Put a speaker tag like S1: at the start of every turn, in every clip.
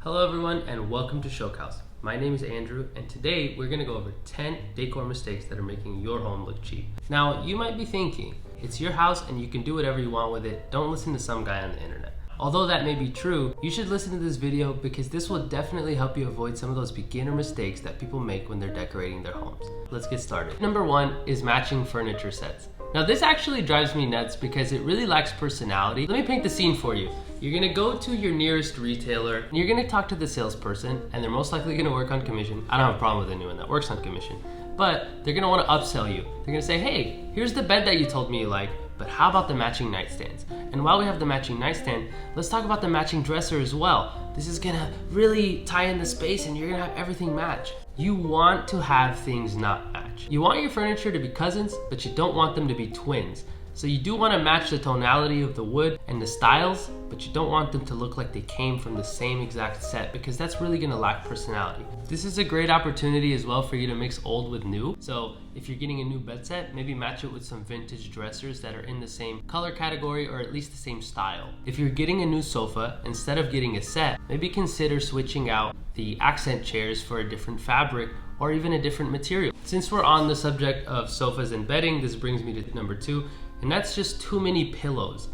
S1: Hello everyone and welcome to Showcase. My name is Andrew and today we're going to go over 10 decor mistakes that are making your home look cheap. Now you might be thinking, it's your house and you can do whatever you want with it, don't listen to some guy on the internet. Although that may be true, you should listen to this video because this will definitely help you avoid some of those beginner mistakes that people make when they're decorating their homes. Let's get started. Number one is matching furniture sets. Now this actually drives me nuts because it really lacks personality. Let me paint the scene for you. You're gonna go to your nearest retailer and you're gonna talk to the salesperson and they're most likely gonna work on commission. I don't have a problem with anyone that works on commission, but they're gonna wanna upsell you. They're gonna say, hey, here's the bed that you told me you like, but how about the matching nightstands? And while we have the matching nightstand, let's talk about the matching dresser as well. This is gonna really tie in the space and you're gonna have everything match. You want to have things not match. You want your furniture to be cousins, but you don't want them to be twins. So you do want to match the tonality of the wood and the styles, but you don't want them to look like they came from the same exact set because that's really going to lack personality. This is a great opportunity as well for you to mix old with new. So if you're getting a new bed set, maybe match it with some vintage dressers that are in the same color category or at least the same style. If you're getting a new sofa, instead of getting a set, maybe consider switching out the accent chairs for a different fabric or even a different material. Since we're on the subject of sofas and bedding, this brings me to number two, and that's just too many pillows.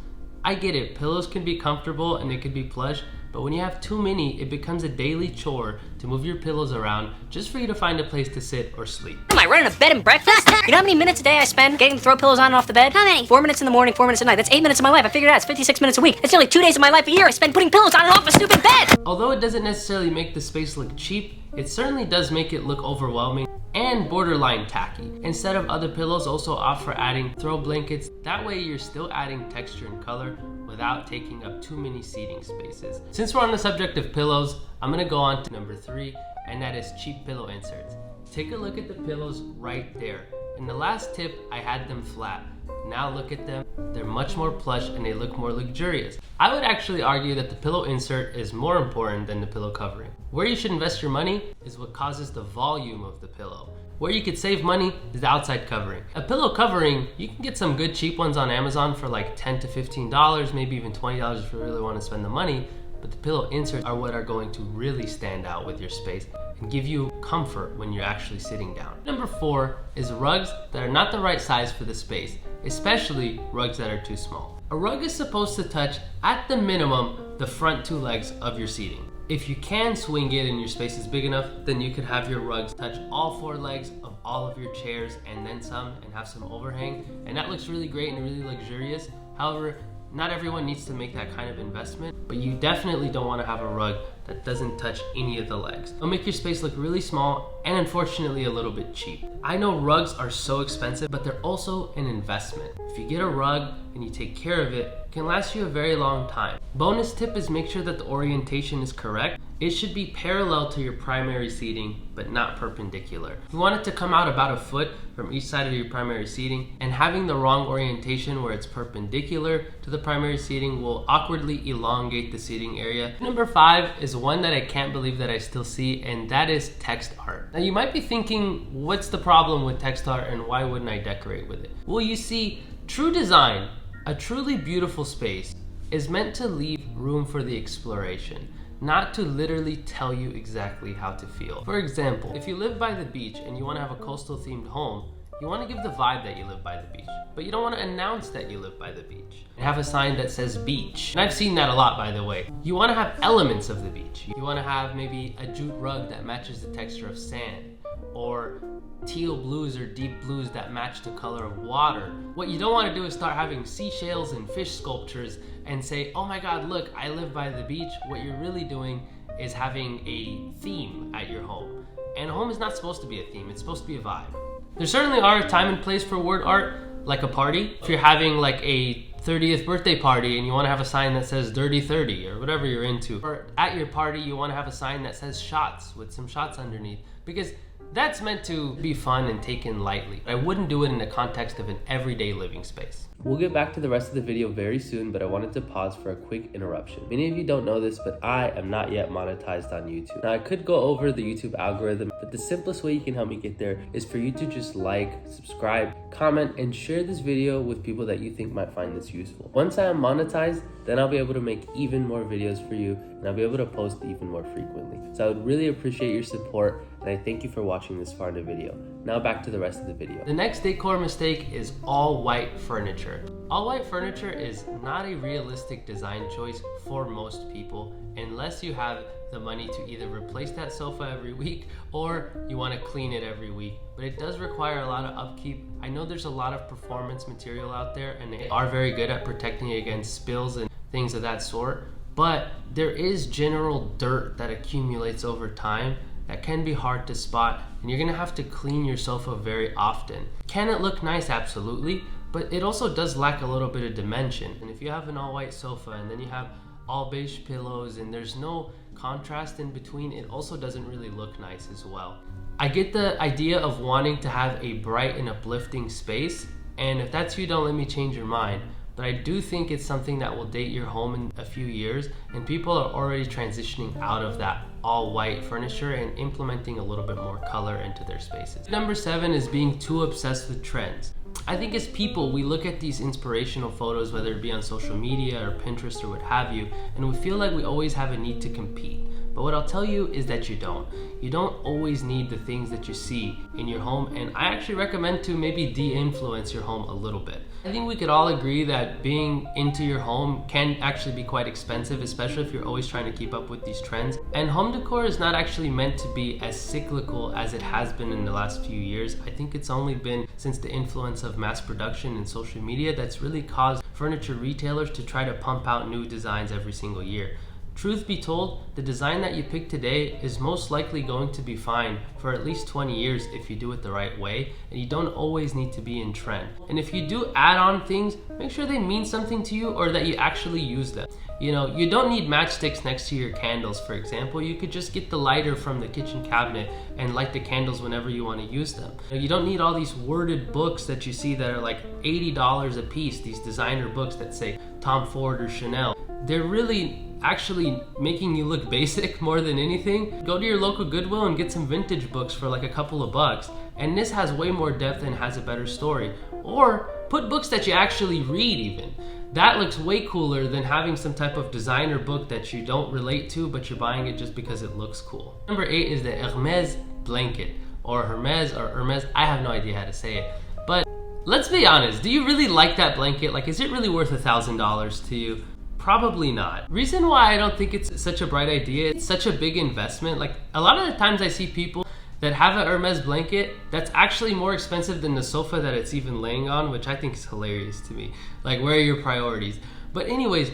S1: I get it, pillows can be comfortable and it can be plush, but when you have too many, it becomes a daily chore to move your pillows around just for you to find a place to sit or sleep.
S2: Am I running a bed and breakfast? You know how many minutes a day I spend getting to throw pillows on and off the bed? How many? 4 minutes in the morning, 4 minutes at night. That's 8 minutes of my life. I figured it out. It's 56 minutes a week. It's only 2 days of my life a year I spend putting pillows on and off a stupid bed.
S1: Although it doesn't necessarily make the space look cheap, it certainly does make it look overwhelming and borderline tacky. Instead of other pillows, also opt for adding throw blankets. That way you're still adding texture and color without taking up too many seating spaces. Since we're on the subject of pillows, I'm gonna go on to number three, and that is cheap pillow inserts. Take a look at the pillows right there. In the last tip, I had them flat. Now look at them, they're much more plush and they look more luxurious. I would actually argue that the pillow insert is more important than the pillow covering. Where you should invest your money is what causes the volume of the pillow. Where you could save money is the outside covering. A pillow covering, you can get some good cheap ones on Amazon for like $10 to $15, maybe even $20 if you really want to spend the money, but the pillow inserts are what are going to really stand out with your space and give you comfort when you're actually sitting down. Number four is rugs that are not the right size for the space, especially rugs that are too small. A rug is supposed to touch, at the minimum, the front two legs of your seating. If you can swing it and your space is big enough, then you could have your rugs touch all four legs of all of your chairs and then some and have some overhang. And that looks really great and really luxurious. However, not everyone needs to make that kind of investment, but you definitely don't want to have a rug that doesn't touch any of the legs. It'll make your space look really small and unfortunately a little bit cheap. I know rugs are so expensive, but they're also an investment. If you get a rug and you take care of it, it can last you a very long time. Bonus tip is make sure that the orientation is correct. It should be parallel to your primary seating, but not perpendicular. You want it to come out about a foot from each side of your primary seating, and having the wrong orientation where it's perpendicular to the primary seating will awkwardly elongate the seating area. Number five is one that I can't believe that I still see, and that is text art. Now you might be thinking, what's the problem with text art and why wouldn't I decorate with it? Well, you see, true design, a truly beautiful space, is meant to leave room for the exploration, not to literally tell you exactly how to feel. For example, if you live by the beach and you want to have a coastal themed home, you want to give the vibe that you live by the beach, but you don't want to announce that you live by the beach. And have a sign that says beach. And I've seen that a lot, by the way. You want to have elements of the beach. You want to have maybe a jute rug that matches the texture of sand, or teal blues or deep blues that match the color of water. What you don't want to do is start having seashells and fish sculptures and say, oh my God, look, I live by the beach. What you're really doing is having a theme at your home. And a home is not supposed to be a theme, it's supposed to be a vibe. There certainly are a time and place for word art, like a party. If you're having like a 30th birthday party and you want to have a sign that says Dirty 30 or whatever you're into. Or at your party, you want to have a sign that says shots with some shots underneath, because that's meant to be fun and taken lightly. I wouldn't do it in the context of an everyday living space. We'll get back to the rest of the video very soon, but I wanted to pause for a quick interruption. Many of you don't know this, but I am not yet monetized on YouTube. Now I could go over the YouTube algorithm, but the simplest way you can help me get there is for you to just like, subscribe, comment, and share this video with people that you think might find this useful. Once I am monetized, then I'll be able to make even more videos for you, and I'll be able to post even more frequently. So I would really appreciate your support, and I thank you for watching this far in the video. Now back to the rest of the video. The next decor mistake is all white furniture. All white furniture is not a realistic design choice for most people unless you have the money to either replace that sofa every week or you want to clean it every week. But it does require a lot of upkeep. I know there's a lot of performance material out there and they are very good at protecting you against spills and things of that sort, but there is general dirt that accumulates over time that can be hard to spot, and you're gonna have to clean your sofa very often. Can it look nice? Absolutely, but it also does lack a little bit of dimension. And if you have an all white sofa and then you have all beige pillows and there's no contrast in between, it also doesn't really look nice as well. I get the idea of wanting to have a bright and uplifting space, and if that's you, don't let me change your mind. But I do think it's something that will date your home in a few years, and people are already transitioning out of that all white furniture and implementing a little bit more color into their spaces. Number 7 is being too obsessed with trends. I think as people, we look at these inspirational photos, whether it be on social media or Pinterest or what have you, and we feel like we always have a need to compete. But what I'll tell you is that you don't. You don't always need the things that you see in your home, and I actually recommend to maybe de-influence your home a little bit. I think we could all agree that being into your home can actually be quite expensive, especially if you're always trying to keep up with these trends. And home decor is not actually meant to be as cyclical as it has been in the last few years. I think it's only been since the influence of mass production and social media that's really caused furniture retailers to try to pump out new designs every single year. Truth be told, the design that you pick today is most likely going to be fine for at least 20 years if you do it the right way, and you don't always need to be in trend. And if you do add on things, make sure they mean something to you or that you actually use them. You know, you don't need matchsticks next to your candles, for example. You could just get the lighter from the kitchen cabinet and light the candles whenever you want to use them. You don't need all these worded books that you see that are like $80 a piece, these designer books that say Tom Ford or Chanel. They're really actually making you look basic more than anything. Go to your local Goodwill and get some vintage books for like a couple of bucks, and this has way more depth and has a better story. Or put books that you actually read even. That looks way cooler than having some type of designer book that you don't relate to, but you're buying it just because it looks cool. Number 8 is the Hermés Blanket, or Hermès, I have no idea how to say it. But let's be honest, do you really like that blanket? Like, is it really worth $1,000 to you? Probably not. Reason why I don't think it's such a bright idea, it's such a big investment. Like, a lot of the times I see people that have a Hermès blanket that's actually more expensive than the sofa that it's even laying on, which I think is hilarious to me. Like, where are your priorities? But anyways,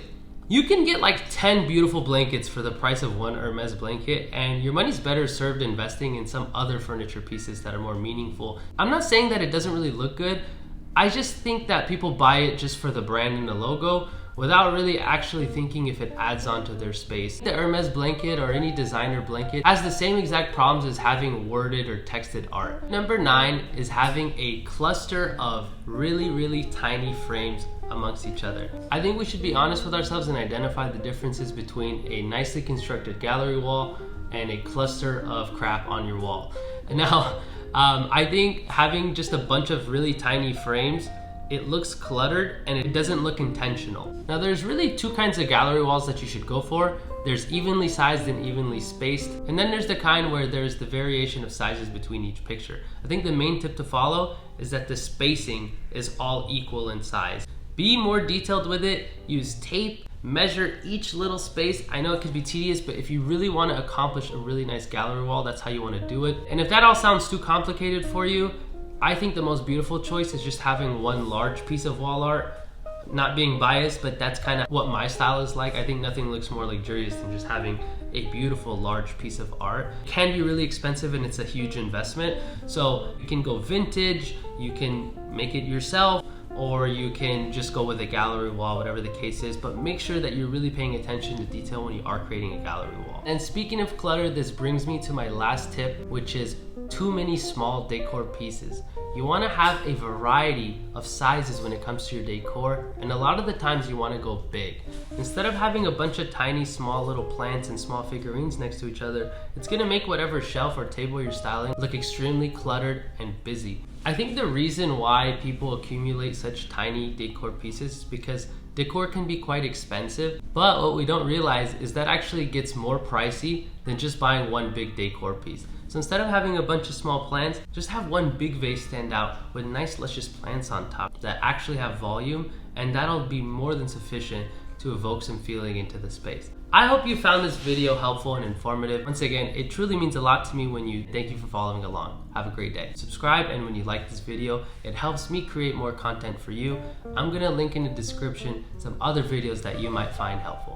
S1: you can get like 10 beautiful blankets for the price of one Hermès blanket, and your money's better served investing in some other furniture pieces that are more meaningful. I'm not saying that it doesn't really look good. I just think that people buy it just for the brand and the logo, without really actually thinking if it adds on to their space. The Hermès blanket or any designer blanket has the same exact problems as having worded or texted art. Number 9 is having a cluster of really tiny frames amongst each other. I think we should be honest with ourselves and identify the differences between a nicely constructed gallery wall and a cluster of crap on your wall. And now, I think having just a bunch of really tiny frames, it looks cluttered and it doesn't look intentional. Now there's really 2 kinds of gallery walls that you should go for. There's evenly sized and evenly spaced, and then there's the kind where there's the variation of sizes between each picture. I think the main tip to follow is that the spacing is all equal in size. Be more detailed with it, use tape, measure each little space. I know it could be tedious, but if you really want to accomplish a really nice gallery wall, that's how you want to do it. And if that all sounds too complicated for you, I think the most beautiful choice is just having one large piece of wall art. Not being biased, but that's kind of what my style is like. I think nothing looks more luxurious than just having a beautiful large piece of art. It can be really expensive and it's a huge investment. So you can go vintage, you can make it yourself, or you can just go with a gallery wall, whatever the case is, but make sure that you're really paying attention to detail when you are creating a gallery wall. And speaking of clutter, this brings me to my last tip, which is too many small decor pieces. You want to have a variety of sizes when it comes to your decor, and a lot of the times you want to go big. Instead of having a bunch of tiny small little plants and small figurines next to each other, it's going to make whatever shelf or table you're styling look extremely cluttered and busy. I think the reason why people accumulate such tiny decor pieces is because decor can be quite expensive, but what we don't realize is that actually gets more pricey than just buying one big decor piece. So instead of having a bunch of small plants, just have one big vase stand out with nice luscious plants on top that actually have volume, and that'll be more than sufficient to evoke some feeling into the space. I hope you found this video helpful and informative. Once again, it truly means a lot to me when you thank you for following along. Have a great day. Subscribe, and when you like this video, it helps me create more content for you. I'm gonna link in the description some other videos that you might find helpful.